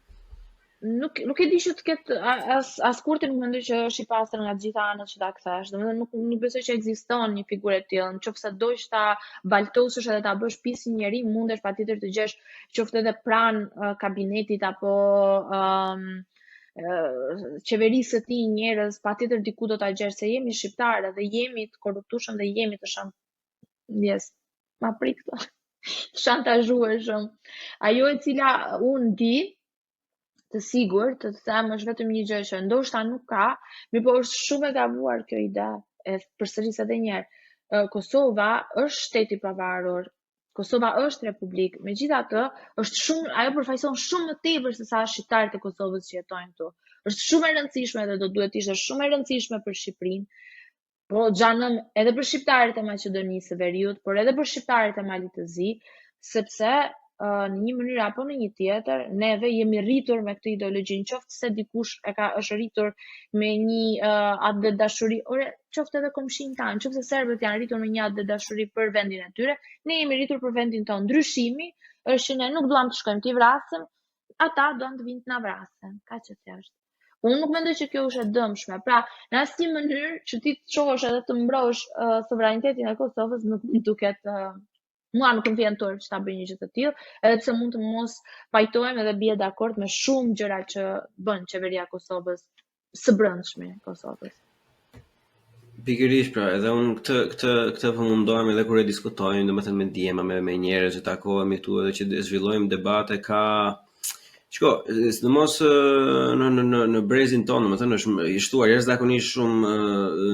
Nuk e di që të ketë as Kurti nuk mendoj që është i pastër nga të gjitha anët që ta kthesh. Domethënë nuk besoj që ekziston një figurë e tillë. Nëse dosh ta baltosësh edhe ta bësh pjesë një njeri, mundesh patjetër të gjesh qoftë edhe pranë kabinetit apo qeverisë së tij njerëz, patjetër diku do ta gjesh se jemi shqiptarë dhe jemi të korruptueshëm dhe jemi të ma prik këto. Shantazhueshëm. Ajo e cila unë di të sigurt, të them është vetëm një gjë që ndoshta nuk ka, mirëpo është shumë e gabuar kjo ide. E përsëris edhe një herë. Kosova është shteti pavarur. Kosova është republikë. Megjithatë, është shumë, ajo përfaqëson shumë më tepër se sa shqiptarët e Kosovës që jetojnë këtu. Është shumë e rëndësishme dhe do duhet të ishte shumë e rëndësishme për Shqipërinë. Po xhanëm edhe për shqiptarët e Maqedonisë së Veriut, por edhe për shqiptarët e Malit të Zi, sepse në një mënyrë apo në një tjetër, neve jemi rritur me këtë ideologji, qoftë se dikush është rritur me një atë dashuri, qoftë edhe komshin tanë, qoftë se serbët janë rritur me një atë dashuri për vendin e tyre, ne jemi rritur për vendin tonë. Ndryshimi është që ne nuk duam të shkojmë t'i vrasim, ata duan të vinë të na vrasin. Kaq që thjesht. Unë nuk mendoj që kjo është e dëmshme. Pra, në asnjë mënyrë që ti të shohësh edhe të mbrosh sovranitetin e Kosovës nuk më duket mua nuk më vjen dorë që ta bëj një gjë të tillë, edhe pse mund të mos pajtohem edhe bie dakord me shumë gjëra që bën qeveria e Kosovës, së brendshme Kosovës. Pikërisht pra, edhe unë këtë po mundohem edhe kur e diskutojmë, domethënë me ndjema me njerëz që takohemi këtu edhe që zhvillojmë debate ka Shko, sidomos në brezin tonë, domethënë është i shtuar jashtëzakonisht shumë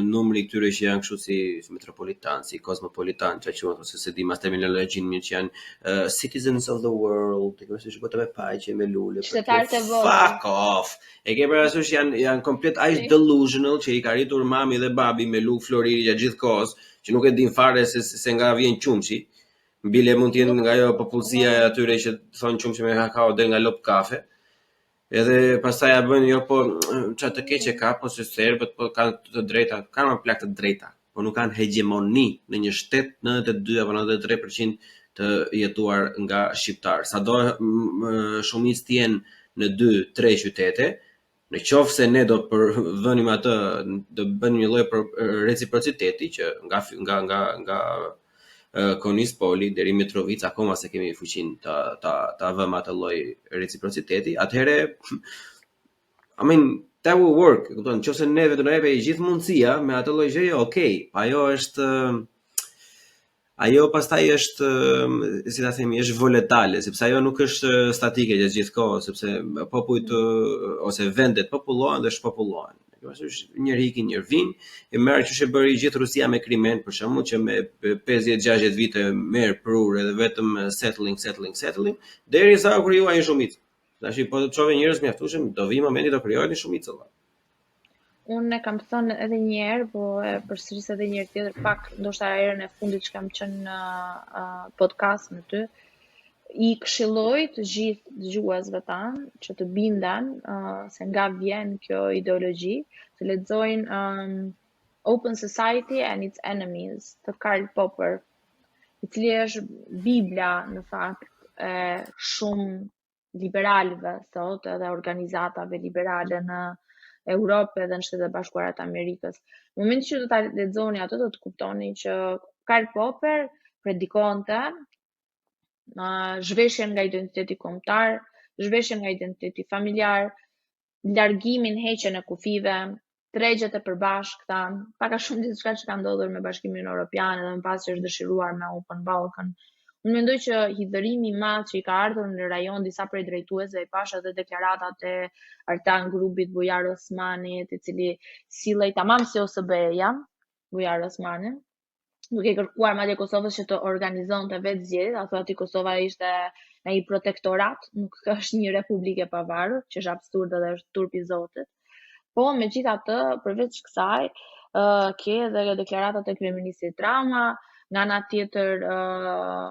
numri këtyre që janë kështu si metropolitan, si cosmopolitan, çka quhen ose se di mas terminologjin mirë që janë citizens of the world, që është bota me paqe, me lule. Fuck off. E ke parasysh janë komplet aq delusional që i ka rritur mami dhe babi me luk floriri gjatë gjithë kohës, që nuk e din fare se nga vjen qumshi. Bile mund të jenë nga ajo popullsia e atyre që thonë qumshi me kakao deri nga lop kafe. Edhe pastaj ja bën jo po çfarë të keqe ka, po se serbët po kanë të drejta, kanë më plak të drejta, po nuk kanë hegemoni në një shtet 92 apo 93% të jetuar nga shqiptar. Sado shumicë të jenë në 2-3 qytete, në qoftë se ne do vënim atë, do bënim një lloj reciprociteti që nga Konispoli deri Mitrovica akoma se kemi fuqinë ta vëmë atë lloj reciprociteti, atëherë I mean that will work. Kupton, nëse neve do na jepë gjithë mundësia me atë lloj gjëje, okay. Ajo pastaj është, si ta themi, është volatile, sepse ajo nuk është statike gjithë kohës, sepse popujt ose vendet popullohen dhe shpopullohen. Njëri ikin, njëri vin, e merr që e bëri gjithë Rusia me Krimen, për shembull, që me 50-60 vite merr prur edhe vetëm settling, derisa u krijuar një shumicë. Tash po të çove njerëz mjaftueshëm, do vi momenti do krijohet një shumicë. Unë e kam thënë edhe një herë, po e përsëris edhe një herë tjetër, pak ndoshta herën e fundit që kam qenë në podcast me ty, I këshilloj të gjithë dëgjuesve tanë që të binden se nga vjen kjo ideologji, të lexojnë Open Society and Its Enemies të Karl Popper, I cili është Bibla në fakt e shumë liberalëve sot edhe organizatave liberale në Europë dhe në Shtetet Bashkuara të Amerikës. Në momentin që do ta lexoni atë do të kuptoni që Karl Popper predikonte zhveshjen nga identiteti kombëtar, zhveshjen nga identiteti familjar, largimin, heqjen e kufive, tregjet e përbashkëta, pak a shumë diçka që ka ndodhur me Bashkimin Evropian edhe më pas që është dëshiruar me Open Balkan. Unë mendoj që hidhërimi I madh që I ka ardhur në rajon disa prej drejtuesve I pash edhe deklaratat e Artan grupit Bujar Osmanit, I cili sillej tamam si OSBE-ja, Bujar Osmani, duke kërkuar madje Kosovës që të organizonte vetë zgjedhjet, a thotë Kosova ishte në një protektorat, nuk është një republikë e pavarur, që është absurde dhe është turp I Zotit. Po megjithatë, përveç kësaj, ke edhe deklaratat e kryeministit Rama, nga ana tjetër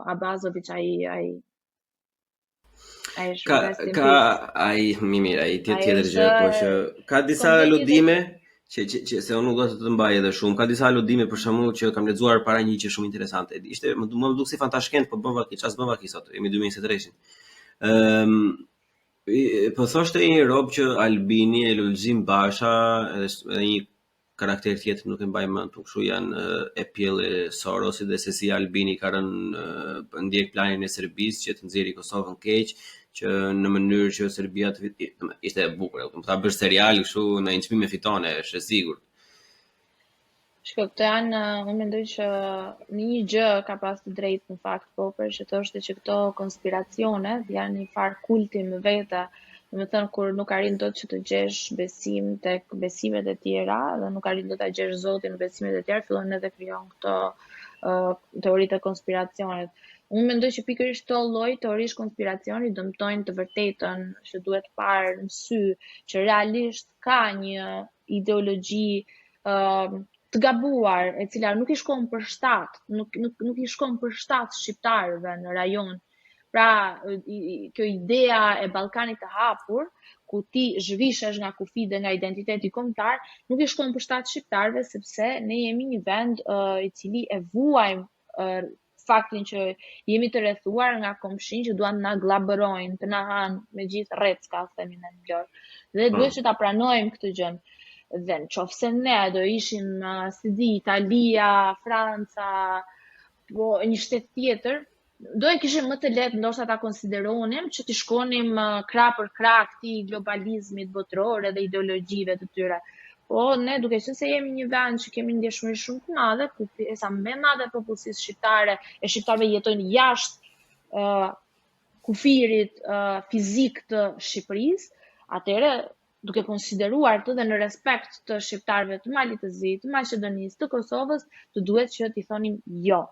Abazović ai tjetër gjë, po që ka disa aludime që se unë nuk do të mbaj edhe shumë. Ka disa aludime për shembull që kam lexuar para një që shumë interesante. Ishte më duk si fantashkend, po bëva ças bëva ki sot, jemi 2023. Po thoshte një rob që Albini e Lulzim Basha edhe një karakter tjetër nuk e mbaj mend, kështu janë e pjellë Sorosi dhe se si Albini ka rënë ndjek planin e Serbisë që të nxjerrë Kosovën keq, që në mënyrë që Serbia ishte e bukur, ta bësh serial kështu në inçmime fitone, është e sigurt. Shko, këto janë, unë mendoj që një gjë ka pas të drejtë në fakt Popper, që thoshte që këto konspiracionet janë një farë kulti më vete, do të thënë kur nuk arrin dot që të gjesh besim tek besimet e tjera dhe nuk arrin dot ta gjesh Zotin në besimet e tjera, fillon edhe krijon këto teoritë e konspiracionit. Unë mendoj që pikërisht këto lloj teorish konspiracioni dëmtojnë të vërtetën që duhet parë në sy që realisht ka një ideologji të gabuar e cila nuk I shkon për shtat, nuk I shkon për shtat shqiptarëve në rajon. Pra, kjo idea e Ballkanit të hapur, ku ti zhvishesh nga kufi dhe nga identiteti kombëtar, nuk I shkon për shtat shqiptarëve sepse ne jemi një vend I cili e vuajmë faktin që jemi të rrethuar nga komshin që duan na glabërojnë, të na hanë me gjithë rrecka, themi në anglisht. Dhe duhet që ta pranojmë këtë gjë. Dhe nëse ne do ishim si di Italia, Franca, po një shtet tjetër, do e kishim më të lehtë ndoshta ta konsideronim që të shkonim krah për krah këtij globalizmit botror edhe ideologjive të tyre. Po ne duke qenë se jemi një vend që kemi ndjeshmëri shumë të madhe, ku pjesa më e madhe e popullsisë shqiptare e shqiptarëve jetojnë jashtë kufirit fizik të Shqipërisë, atëherë duke konsideruar të dhe në respekt të shqiptarëve të Malit të Zi, të Maqedonisë, të Kosovës, të duhet që t'i thonim jo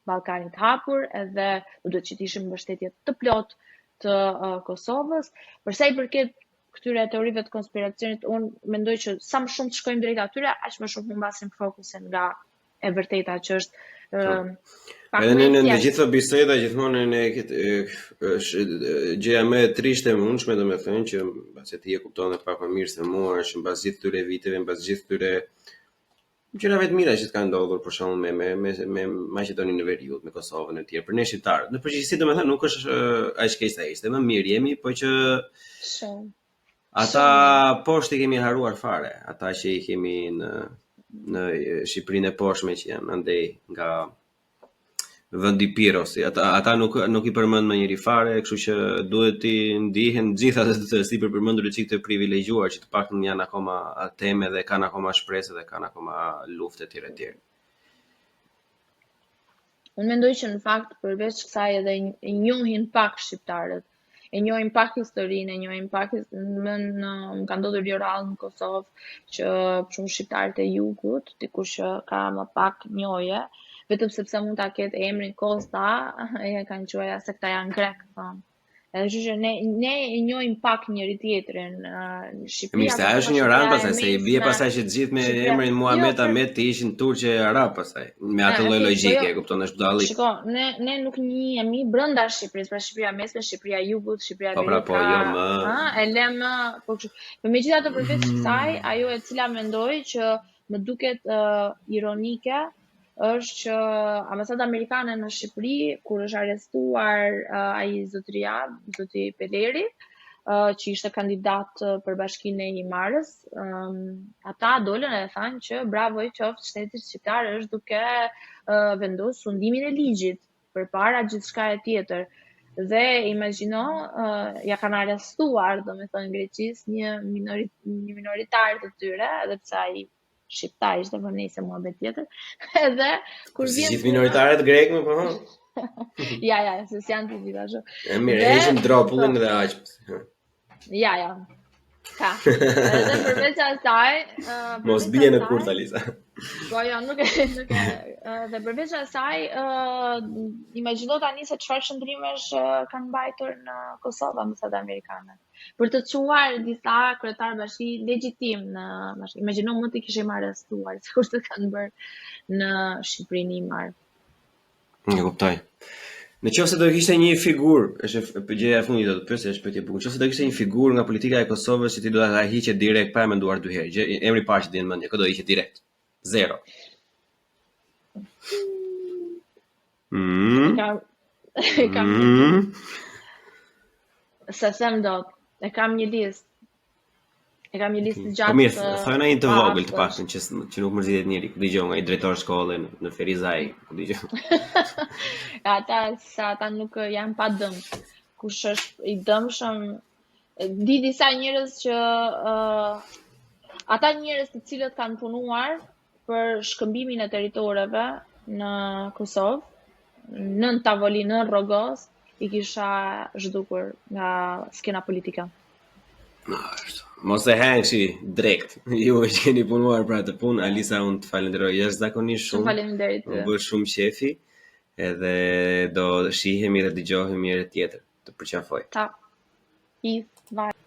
Ballkanit hapur edhe duhet që t'ishim mbështetje të plot të Kosovës. Për sa I përket këtyre teorive të konspiracionit, unë mendoj që sa më shumë të shkojmë drejt atyre, aq më shumë humbasim fokusin nga e vërteta që është Edhe në gjitha biseda gjithmonë gjëja më e trishtë e mundshme, domethënë që mbasi ti e kupton edhe pak më mirë se mua, është mbas gjithë këtyre viteve, mbas gjithë këtyre gjërave të mira që kanë ndodhur për shembull me Maqedoninë e Veriut, me Kosovën e tjerë, për ne shqiptarët. Në përgjithësi domethënë nuk është aq keq sa ishte, më mirë jemi, po që ata poshtë i kemi haruar fare, ata që i kemi në Shqipërinë e poshtme që janë andej nga vendi Pirosi, ata nuk i përmend më njëri fare, kështu që duhet të ndihen gjithë ata të sipër përmendur çik të privilegjuar që të paktën janë akoma teme dhe kanë akoma shpresë dhe kanë akoma lufte etj etj. Unë mendoj që në fakt përveç kësaj edhe e njohin pak shqiptarët. E njohin pak historinë, e njohin pak më ka ndodhur një rallë në Kosovë që shumë shqiptarët e jugut, dikush që ka më pak njohje, vetëm sepse mund ta ketë emrin Kosta, e kanë quajtur se këta janë grek, thonë. Edhe kështu që ne e njohim pak njëri tjetrin në Shqipëri. Mirë, ajo është ignorancë pastaj se i bie pastaj që të gjithë me emrin Muhamet Ahmet të ishin turqë e arab pastaj. Me atë lloj logjike, e kupton, është budallik. Shiko, ne nuk njihemi brenda Shqipërisë, pra Shqipëria mesme, Shqipëria e jugut, Shqipëria e veriut. Po, jo më. E lëm, po kështu. Po megjithatë përveç kësaj, ajo e cila mendoj që më duket ironike është që ambasada amerikane në Shqipëri, kur është arrestuar ai zoti Peleri, që ishte kandidat për bashkinë e Himarës, ata dolën e thanë që bravo i qoftë shtetit shqiptar është duke vendosur sundimin e ligjit përpara gjithçka e tjetër. Dhe imagjino, ja kanë arrestuar, domethënë Greqisë një minoritar të tyre, edhe pse ai shqiptar ishte, po nejse mua be tjetër. Edhe kur vjen gjithë minoritarët grek më po. Ja, se janë të gjitha ashtu. Mirë, heqim dropullin dhe aq. Ja. Ka. Edhe përveç asaj, mos bie në kurth Alisa. Po jo, nuk e. Dhe përveç asaj, imagjino tani se çfarë shndrimesh kanë mbajtur në Kosovë ambasada amerikane. Për të çuar disa kryetar bashki legjitim në bashki. Imagjino mund të kishim arrestuar, sikur të kanë bërë në Shqipërinë Himar. E kuptoj. Në qoftë se do kishte një figurë, është gjëja e fundit do të pyesë, është pyetje e bukur. Nëse do kishte një figurë nga politika e Kosovës që ti do ta hiqe direkt pa e menduar dy herë, emri i parë që të jenë mendje, kë do hiqe direkt. Zero. Se them dot, e kam një listë. E kam një listë të gjatë. Po mirë, thojna një të vogël të paktën që nuk mërzitet njëri, ku dëgjoj nga i drejtor shkolle në Ferizaj, ku dëgjoj. Ata nuk janë pa dëm. Kush është i dëmshëm, di disa njerëz që ata njerëz të cilët kanë punuar për shkëmbimin e territoreve në Kosovë, nën tavolinë, nën rrogos, i kisha zhdukur nga skena politike. Mos e hangshi drejt. Ju që keni punuar për atë punë, Alisa, unë të falenderoj jashtëzakonisht shumë. Faleminderit. Më bësh shumë qefi, edhe do shihemi dhe dëgjohemi herë tjetër. Të përqafoj. Ta. Peace. Bye.